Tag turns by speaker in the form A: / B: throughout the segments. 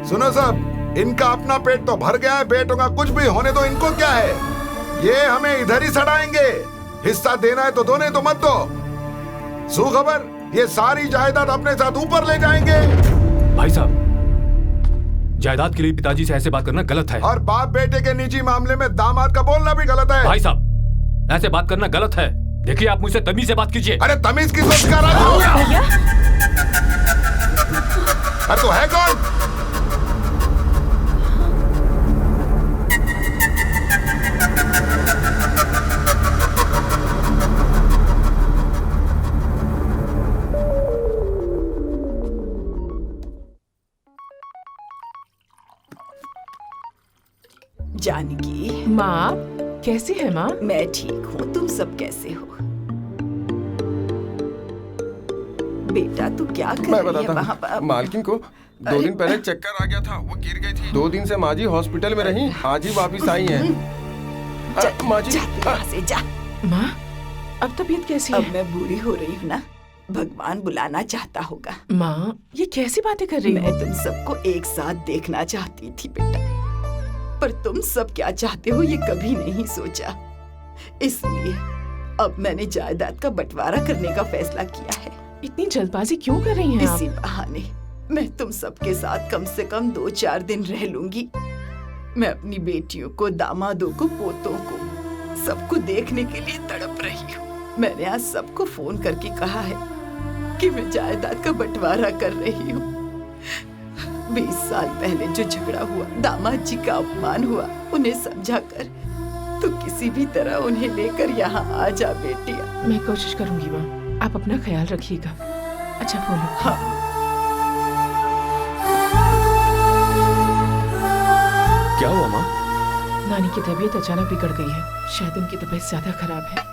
A: सुनो सब, इनका अपना पेट तो भर गया है, बेटों का कुछ भी होने दो, इनको क्या है? ये हमें इधर ही सड़ाएंगे। हिस्सा देना है तो दो, नहीं तो मत दो। सुखबर, ये सारी जायदाद अपने साथ ऊपर ले जाएंगे।
B: भाई साहब, जायदाद के लिए पिताजी से ऐसे बात करना गलत है।
A: और बाप बेटे के निजी मामले में दामाद का बोलना भी गलत है।
B: भाई साहब, ऐसे बात करना गलत है। देखिए, आप मुझसे तमीज से बात कीजिए।
A: अरे तमीज की सोच कर रहा हूं। अरे तो है कौन?
C: जानकी।
D: माँ, कैसी है माँ?
C: मैं ठीक हूँ, तुम सब कैसे हो? बेटा तू क्या कर रही है वहाँ पर?
E: मालकिन को 2 दिन पहले चक्कर आ गया था, वो गिर गई थी। 2 दिन से माँ जी हॉस्पिटल में रही, आज ही वापिस आई हैं। माँ जी,
C: से जा।
D: माँ, अब तबीयत कैसी है?
C: अब मैं बूढ़ी हो रही हूँ ना, भगवान बुलाना चाहता होगा।
D: माँ, ये कैसी बातें कर रही हो?
C: मैं तुम सबको एक साथ देखना चाहती थी बेटा, पर तुम सब क्या चाहते हो ये कभी नहीं सोचा। इसलिए अब मैंने जायदाद का बंटवारा करने का फैसला किया है।
D: इतनी जल्दबाजी क्यों कर रही हैं आप?
C: इसी बहाने मैं तुम सबके साथ कम से कम 2-4 दिन रह लूंगी। मैं अपनी बेटियों को, दामादों को, पोतों को, सबको देखने के लिए तड़प रही हूँ। मैंने आज सबको फोन करके कहा है कि मैं जायदाद का बंटवारा कर रही हूँ। 20 साल पहले जो झगड़ा हुआ, दामाद जी का अपमान हुआ, उन्हें समझाकर तो किसी भी तरह उन्हें लेकर यहाँ आ जा बेटिया।
D: मैं कोशिश करूंगी माँ, आप अपना ख्याल रखिएगा। अच्छा बोलो।
C: हाँ।
B: क्या हुआ माँ?
D: नानी की तबीयत अचानक बिगड़ गई है, शायद उनकी तबीयत ज्यादा खराब है।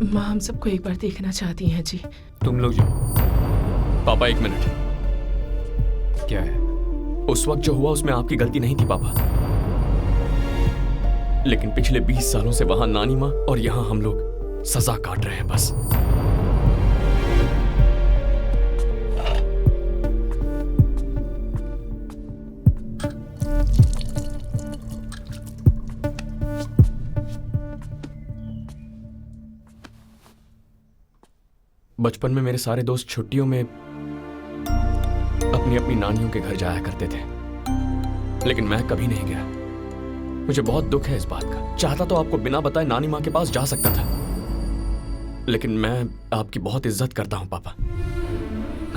D: माँ हम सबको एक बार देखना चाहती हैं जी।
B: तुम लोग जो पापा, 1 मिनट। क्या है? उस वक्त जो हुआ उसमें आपकी गलती नहीं थी पापा, लेकिन पिछले 20 सालों से वहां नानी माँ और यहाँ हम लोग सजा काट रहे हैं बस। बचपन में मेरे सारे दोस्त छुट्टियों में अपनी अपनी नानियों के घर जाया करते थे, लेकिन मैं कभी नहीं गया। मुझे बहुत दुख है इस बात का। चाहता तो आपको बिना बताए नानी माँ के पास जा सकता था, लेकिन मैं आपकी बहुत इज्जत करता हूँ पापा।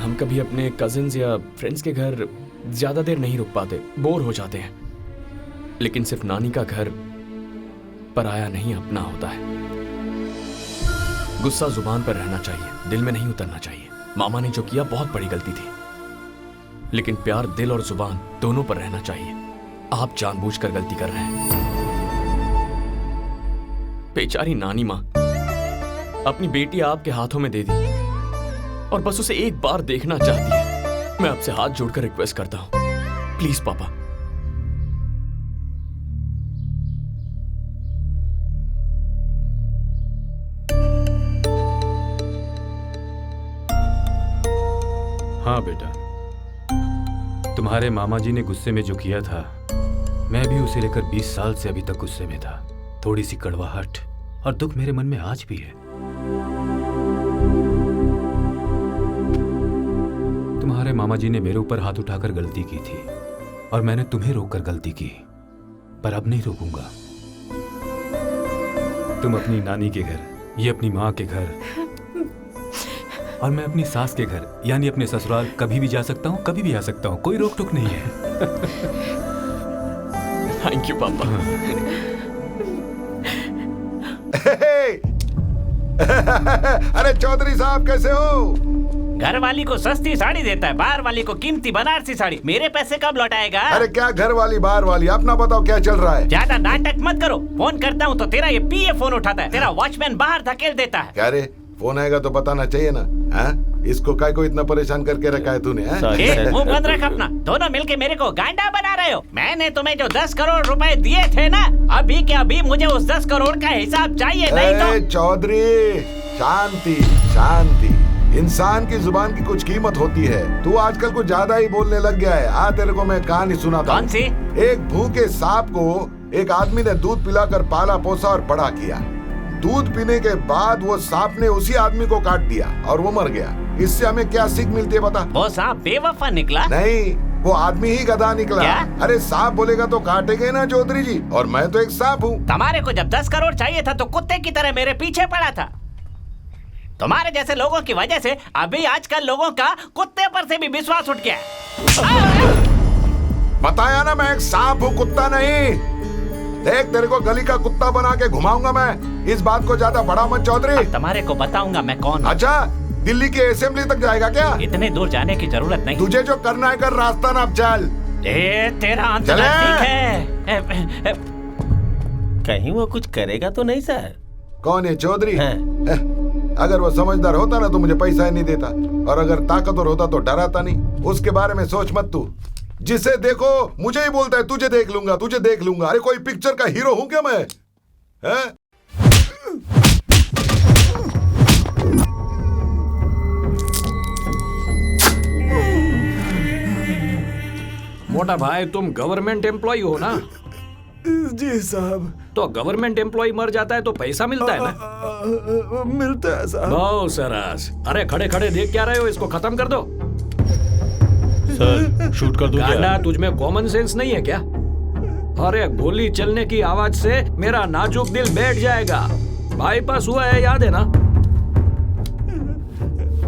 B: हम कभी अपने कजिन्स या फ्रेंड्स के घर ज्यादा देर नहीं रुक पाते, बोर हो जाते हैं, लेकिन सिर्फ नानी का घर पराया नहीं अपना होता है। गुस्सा जुबान पर रहना चाहिए, दिल में नहीं उतरना चाहिए। मामा ने जो किया बहुत बड़ी गलती थी, लेकिन प्यार दिल और जुबान दोनों पर रहना चाहिए। आप जानबूझकर गलती कर रहे हैं। बेचारी नानी माँ अपनी बेटी आपके हाथों में दे दी और बस उसे एक बार देखना चाहती है। मैं आपसे हाथ जोड़कर रिक्वेस्ट करता हूं, प्लीज पापा। हाँ बेटा, तुम्हारे मामा जी ने गुस्से में जो किया था, मैं भी उसे लेकर 20 साल से अभी तक गुस्से में था। थोड़ी सी कड़वाहट और दुख मेरे मन में आज भी है। तुम्हारे मामा जी ने मेरे ऊपर हाथ उठाकर गलती की थी और मैंने तुम्हें रोककर गलती की, पर अब नहीं रोकूंगा। तुम अपनी नानी के घर, ये अपनी माँ के घर, और मैं अपनी सास के घर यानी अपने ससुराल कभी भी जा सकता हूँ, कभी भी आ सकता हूँ, कोई रोक टोक नहीं है।
E: थैंक यू पापा।
A: अरे चौधरी साहब कैसे हो?
F: घर वाली को सस्ती साड़ी देता है, बाहर वाली को कीमती बनारसी साड़ी। मेरे पैसे कब लौटाएगा?
A: अरे क्या घर वाली बाहर वाली, अपना बताओ क्या चल रहा है?
F: ज्यादा नाटक मत करो। फोन करता हूँ तो तेरा ये पीए फोन उठाता है, तेरा वॉचमैन बाहर धकेल देता है।
A: क्या रे, फोन आएगा तो बताना चाहिए ना। हाँ, इसको काय को इतना परेशान करके रखा है तूने?
F: मुंह बंद रख अपना। दोनों मिलके मेरे को गांडा बना रहे हो। मैंने तुम्हें जो 10 करोड़ रुपए दिए थे ना, अभी के अभी मुझे उस 10 करोड़ का हिसाब चाहिए, नहीं तो।
A: चौधरी शांति शांति। इंसान की जुबान की कुछ कीमत होती है। तू आजकल कुछ ज्यादा ही बोलने लग गया है। तेरे को मैं कहानी सुनाता हूं।
F: कौन सी?
A: एक भूखे सांप को एक आदमी ने दूध पिलाकर पाला पोसा और बड़ा किया। दूध पीने के बाद वो सांप ने उसी आदमी को काट दिया और वो मर गया। इससे हमें क्या सीख मिलती है बता?
F: वो सांप बेवफा निकला?
A: नहीं, वो आदमी ही गधा निकला।
F: क्या?
A: अरे सांप बोलेगा तो काटेगा ना चौधरी जी, और मैं तो एक सांप हूँ।
F: तुम्हारे को जब 10 करोड़ चाहिए था तो कुत्ते की तरह मेरे पीछे पड़ा था। तुम्हारे जैसे लोगों की वजह से अभी आजकल लोगों का कुत्ते पर से भी विश्वास उठ गया।
A: बताया ना मैं एक सांप हूँ, कुत्ता नहीं। देख तेरे को गली का कुत्ता बना के घुमाऊंगा मैं। इस बात को ज्यादा बड़ा मत चौधरी।
F: तुम्हारे को बताऊंगा मैं कौन हूँ।
A: अच्छा, दिल्ली की असेंबली तक जाएगा क्या?
F: इतने दूर जाने की जरूरत नहीं।
A: तुझे जो करना है कर, रास्ता ना चल।
F: तेरा अंत ठीक है।
G: कहीं वो कुछ करेगा तो नहीं सर?
A: कौन है चौधरी?
G: हाँ।
A: अगर वो समझदार होता ना तो मुझे पैसा ही नहीं देता, और अगर ताकतवर होता तो डराता नहीं। उसके बारे में सोच मत तू। जिसे देखो मुझे ही बोलता है तुझे देख लूंगा, तुझे देख लूंगा। अरे कोई पिक्चर का हीरो हूं क्या मैं? है?
H: मोटा भाई, तुम गवर्नमेंट एम्प्लॉय हो ना?
I: जी साहब।
H: तो गवर्नमेंट एम्प्लॉय मर जाता है तो पैसा मिलता है ना?
I: मिलता है साहब।
H: बहुत सरस। अरे खड़े खड़े देख क्या रहे हो, इसको खत्म कर दो।
G: सर शूट कर दूं क्या?
H: गांडा, तुझमें कॉमन सेंस नहीं है क्या? अरे गोली चलने की आवाज से मेरा नाजुक दिल बैठ जाएगा। बाईपास हुआ है, याद है ना?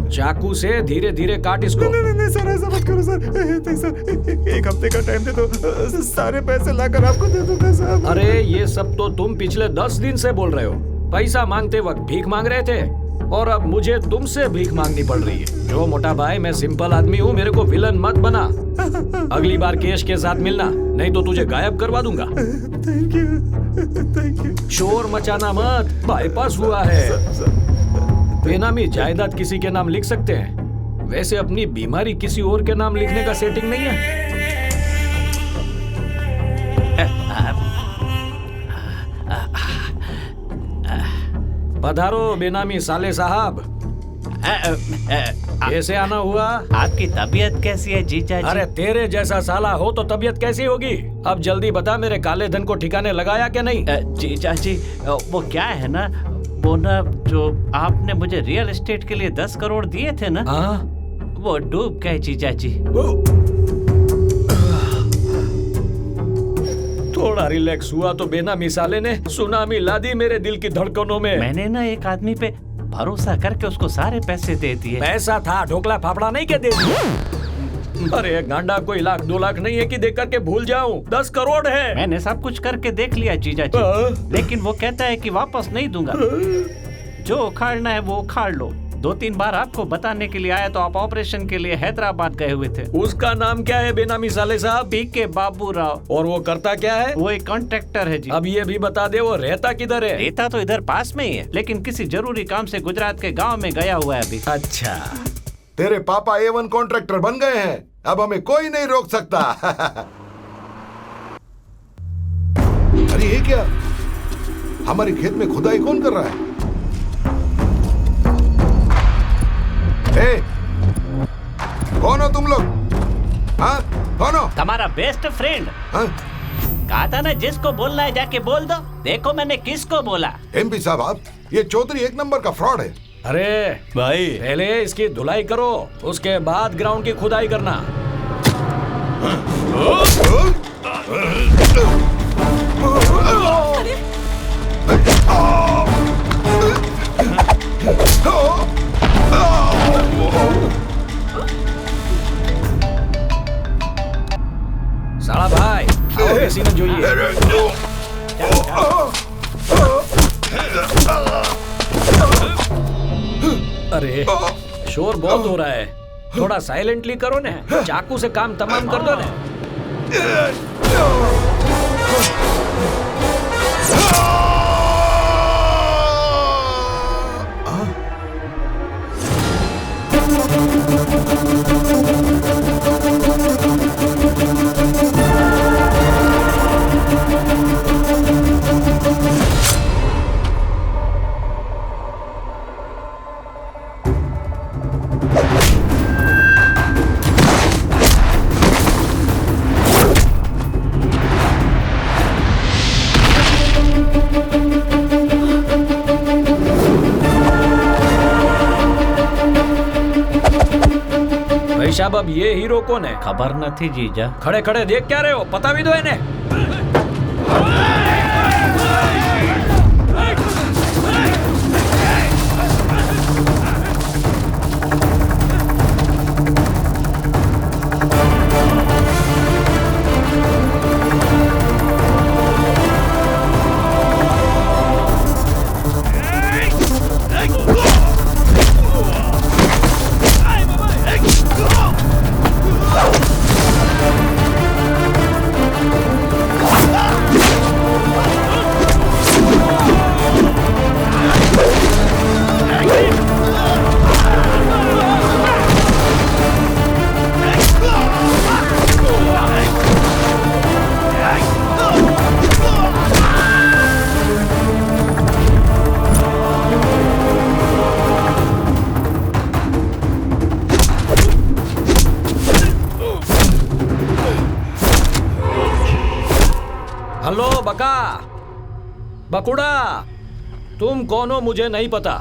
H: चाकू से धीरे धीरे काट इसको।
I: नहीं सर, ऐसा मत करो सर। सर, एक हफ्ते का टाइम दे दो, सारे पैसे लाकर आपको दे दूंगा साहब।
H: अरे ये सब तो तुम पिछले 10 दिन से बोल रहे हो। पैसा मांगते वक्त भीख मांग रहे थे, और अब मुझे तुमसे भीख मांगनी पड़ रही है। जो मोटा भाई, मैं सिंपल आदमी हूँ, मेरे को विलन मत बना। अगली बार केश के साथ मिलना, नहीं तो तुझे गायब करवा दूंगा।
I: Thank you.
H: शोर मचाना मत, बाईपास हुआ है। बेनामी जायदाद किसी के नाम लिख सकते हैं, वैसे अपनी बीमारी किसी और के नाम लिखने का सेटिंग नहीं है। पधारो बेनामी साले साहब। कैसे आना हुआ?
F: आपकी तबीयत कैसी है जीजा जी?
H: अरे तेरे जैसा साला हो तो तबीयत कैसी होगी? अब जल्दी बता, मेरे काले धन को ठिकाने लगाया क्या नहीं?
F: जीजा जी, वो क्या है ना, वो ना जो आपने मुझे रियल एस्टेट के लिए 10 करोड़ दिए थे ना, वो डूब गए जीजा जी।
H: थोड़ा रिलैक्स हुआ तो बेनामी साले ने सुनामी ला दी मेरे दिल की धड़कनों में।
F: मैंने ना एक आदमी पे भरोसा करके उसको सारे पैसे दे दिए।
H: पैसा था, ढोकला फाफड़ा नहीं के दे दिए। अरे गांडा, कोई 1-2 लाख नहीं है कि देख करके भूल जाऊं। 10 करोड़ है।
F: मैंने सब कुछ करके देख लिया जीजा जी, लेकिन वो कहता है कि वापस नहीं दूंगा। जो उखाड़ना है वो उखाड़ लो। 2-3 बार आपको बताने के लिए आया तो आप ऑपरेशन के लिए हैदराबाद गए हुए थे।
H: उसका नाम क्या है बेनामी साले साहब?
F: पीके बाबू राव।
H: और वो करता क्या है?
F: वो एक कॉन्ट्रैक्टर है जी।
H: अब ये भी बता दे, वो रहता किधर है?
F: रहता तो इधर पास में ही है, लेकिन किसी जरूरी काम से गुजरात के गांव में गया हुआ है अभी।
H: अच्छा,
A: तेरे पापा A1 कॉन्ट्रैक्टर बन गए हैं, अब हमें कोई नहीं रोक सकता। अरे ये क्या? हमारे खेत में खुदाई कौन कर रहा है? कौन हो तुम लोग? हाँ, कौन हो?
F: तुम्हारा बेस्ट फ्रेंड।
A: हाँ?
F: कहा था ना, जिसको बोलना है जाके बोल दो। देखो मैंने किसको बोला।
A: MP साहब, आप ये चौधरी एक नंबर का फ्रॉड है।
H: अरे
G: भाई
H: पहले इसकी धुलाई करो, उसके बाद ग्राउंड की खुदाई करना। साला भाई, आओ किसी ने જોઈએ। अरे शोर बहुत हो रहा है, थोड़ा साइलेंटली करो ने। चाकू से काम तमाम कर दो ने। भाई साहब, अब ये हीरो कौन है?
F: खबर न थी जीजा।
H: खड़े खड़े देख क्या रहे हो? पता भी दो इन्हें। हेलो बका, बकुड़ा, तुम कौन हो मुझे नहीं पता,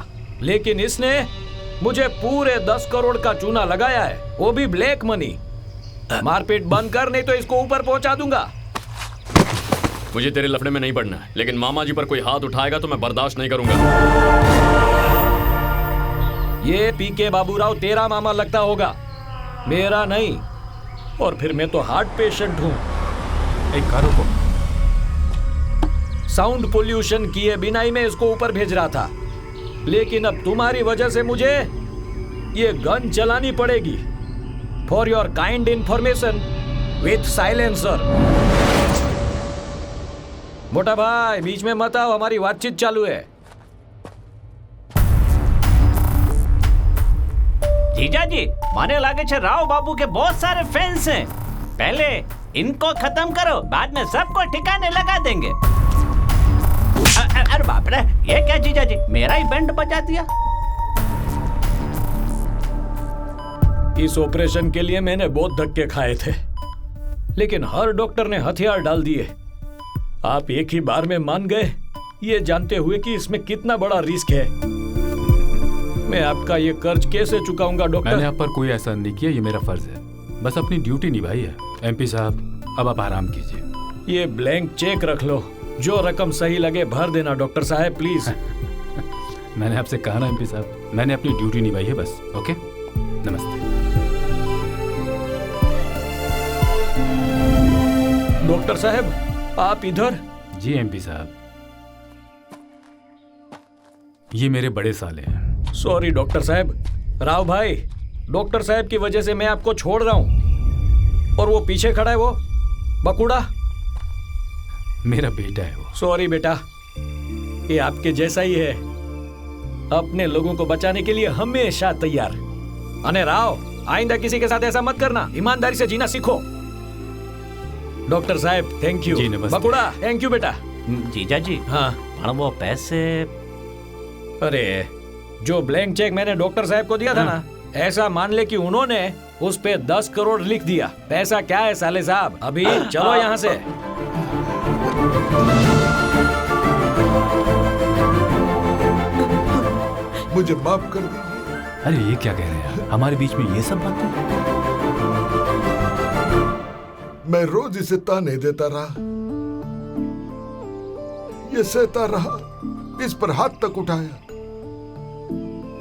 H: लेकिन इसने मुझे पूरे 10 करोड़ का चूना लगाया है, वो भी ब्लैक मनी। मारपीट बंद कर, नहीं तो इसको ऊपर पहुंचा दूंगा।
B: मुझे तेरे लफड़े में नहीं पड़ना है, लेकिन मामा जी पर कोई हाथ उठाएगा तो मैं बर्दाश्त नहीं करूंगा।
H: ये पीके बाबूराव तेरा मामा लगता होगा, मेरा नहीं। और फिर मैं तो हार्ट पेशेंट हूं।
I: एक कारों को
H: साउंड पोल्यूशन किए बिना ही मैं इसको ऊपर भेज रहा था, लेकिन अब तुम्हारी वजह से मुझे ये गन चलानी पड़ेगी। For your kind information with silencer. मोटा भाई बीच में मत आओ, हमारी बातचीत चालू है।
F: जीजा जी, माने लागे छे राव बाबू के बहुत सारे फैंस हैं। पहले इनको खत्म करो, बाद में सबको ठिकाने लगा देंगे। अरे बाप रे, ये क्या जीजा जी, मेरा ही बैंड बजा दिया।
H: इस ऑपरेशन के लिए मैंने बहुत धक्के खाए थे, लेकिन हर डॉक्टर ने हथियार डाल दिए। आप एक ही बार में मान गए, ये जानते हुए कि इसमें कितना बड़ा रिस्क है। मैं आपका ये कर्ज कैसे चुकाऊंगा डॉक्टर?
I: मैंने आप पर कोई एहसान नहीं किया, ये मेरा फर्ज है, बस अपनी ड्यूटी निभाई है। एमपी साहब, अब आप आराम कीजिए।
H: ये ब्लैंक चेक रख लो, जो रकम सही लगे भर देना डॉक्टर साहब प्लीज।
I: मैंने आपसे कहा ना एमपी साहब, मैंने अपनी ड्यूटी निभाई है बस। ओके, नमस्ते।
H: डॉक्टर साहब, आप इधर?
I: जी एमपी साहब, ये मेरे बड़े साले हैं।
H: सॉरी डॉक्टर साहब। राव भाई, डॉक्टर साहब की वजह से मैं आपको छोड़ रहा हूं। और वो पीछे खड़ा है, वो बकुड़ा,
I: मेरा बेटा है वो।
H: सॉरी बेटा, ये आपके जैसा ही है, अपने लोगों को बचाने के लिए हमेशा तैयार। अने राव, आइंदा किसी के साथ ऐसा मत करना, ईमानदारी से जीना सीखो। डॉक्टर साहब थैंक यू।
I: जी नमस्ते।
H: बकुड़ा थैंक यू बेटा।
F: जीजा जी,
H: हाँ,
F: पण वो पैसे।
H: अरे जो ब्लैंक चेक मैंने डॉक्टर साहब को दिया था ना, ऐसा मान ले कि उन्होंने उस पे 10 करोड़ लिख दिया। पैसा क्या है साले साहब, अभी चलो यहाँ से।
A: मुझे माफ कर दीजिए।
I: अरे ये क्या कह रहे हैं, हमारे बीच में ये सब बातें?
A: मैं रोज इसे ताने देता रहा, ये सहता रहा, इस पर हाथ तक उठाया,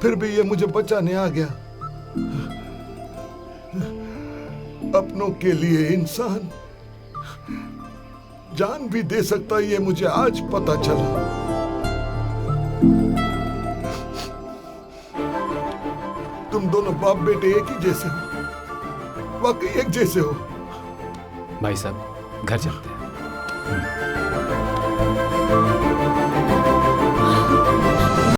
A: फिर भी ये मुझे बचाने आ गया। अपनों के लिए इंसान जान भी दे सकता, ये मुझे आज पता चला। तुम दोनों बाप बेटे एक ही जैसे हो, वाकई एक जैसे हो।
I: भाई साहब घर चलते हैं।